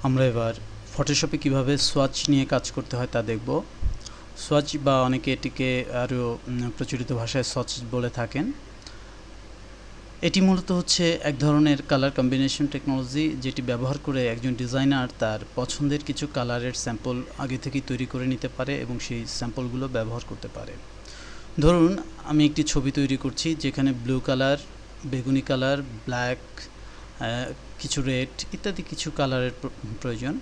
আমরা এবার ফটোশপে কিভাবে সোয়াচ নিয়ে কাজ করতে হয় তা দেখব। সোয়াচ বা অনেকে এটিকে আরও প্রচলিত ভাষায় সচেস বলে থাকেন। এটি মূলত হচ্ছে এক ধরনের কালার কম্বিনেশন টেকনোলজি, যেটি ব্যবহার করে একজন ডিজাইনার তার পছন্দের কিছু কালারের স্যাম্পল আগে থেকেই তৈরি করে নিতে পারে এবং সেই স্যাম্পলগুলো ব্যবহার করতে পারে। ধরুন আমি একটি ছবি তৈরি করছি যেখানে ব্লু কালার, বেগুনি কালার, ব্ল্যাক, কিছু রেড ইত্যাদি কিছু কালারের প্রয়োজন।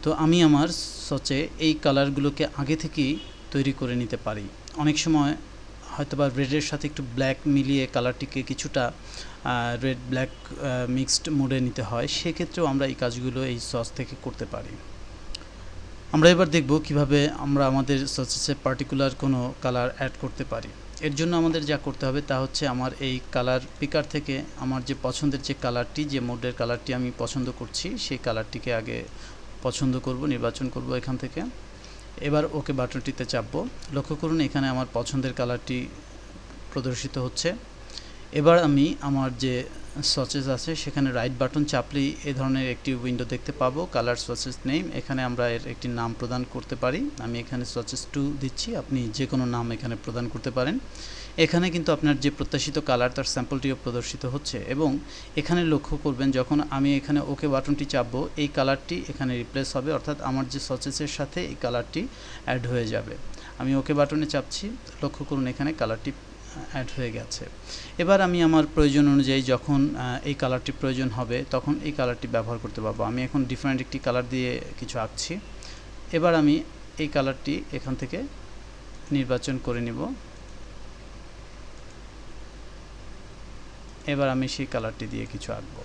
তো আমি আমার সচে এই কালারগুলোকে আগে থেকেই তৈরি করে নিতে পারি। অনেক সময় হয়তোবা রেডের সাথে একটু ব্ল্যাক মিলিয়ে কালারটিকে কিছুটা রেড ব্ল্যাক মিক্সড মোডে নিতে হয়, সেক্ষেত্রেও আমরা এই কাজগুলো এই সস থেকে করতে পারি। আমরা এবার দেখব কিভাবে আমরা আমাদের সসেসে পার্টিকুলার কোনো কালার অ্যাড করতে পারি। এর জন্য আমাদের যা করতে হবে তা হচ্ছে আমার এই কালার পিকার থেকে আমার যে পছন্দের যে কালারটি, যে মোডের কালারটি আমি পছন্দ করছি সেই কালারটিকে আগে পছন্দ করব, নির্বাচন করব এখান থেকে। এবার ওকে বাটনটিতে চাপবো। লক্ষ্য করুন এখানে আমার পছন্দের কালারটি প্রদর্শিত হচ্ছে। এবার আমি আমার যে সচেস আছে সেখানে রাইট বাটন চাপলেই এ ধরনের একটি উইন্ডো দেখতে পাবো, কালার সচেস নেম। এখানে আমরা এর একটি নাম প্রদান করতে পারি। আমি এখানে সচেস 2 দিচ্ছি, আপনি যে কোনো নাম এখানে প্রদান করতে পারেন। এখানে কিন্তু আপনার যে প্রত্যাশিত কালার তার স্যাম্পলটিও প্রদর্শিত হচ্ছে এবং এখানে লক্ষ্য করবেন যখন আমি এখানে ওকে বাটনটি চাপবো এই কালারটি এখানে রিপ্লেস হবে, অর্থাৎ আমার যে সচেসের সাথে এই কালারটি অ্যাড হয়ে যাবে। আমি ওকে বাটনে চাপছি, লক্ষ্য করুন এখানে কালারটি অ্যাড হয়ে গেছে। এবার আমি আমার প্রয়োজন অনুযায়ী যখন এই কালারটি প্রয়োজন হবে তখন এই কালারটি ব্যবহার করতে পারবো। আমি এখন ডিফারেন্ট একটি কালার দিয়ে কিছু আঁকছি। এবার আমি এই কালারটি এখান থেকে নির্বাচন করে নিব। এবার আমি সেই কালারটি দিয়ে কিছু আঁকবো।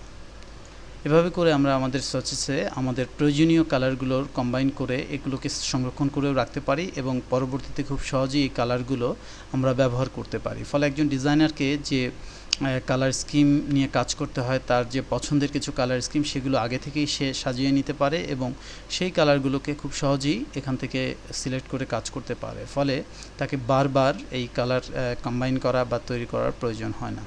এভাবে করে আমরা আমাদের সচেসে আমাদের প্রয়োজনীয় কালারগুলোর কম্বাইন করে এগুলোকে সংরক্ষণ করেও রাখতে পারি এবং পরবর্তীতে খুব সহজেই এই কালারগুলো আমরা ব্যবহার করতে পারি। ফলে একজন ডিজাইনারকে যে কালার স্কিম নিয়ে কাজ করতে হয়, তার যে পছন্দের কিছু কালার স্কিম সেগুলো আগে থেকেই সে সাজিয়ে নিতে পারে এবং সেই কালারগুলোকে খুব সহজেই এখান থেকে সিলেক্ট করে কাজ করতে পারে। ফলে তাকে বারবার এই কালার কম্বাইন করা বা তৈরি করার প্রয়োজন হয় না।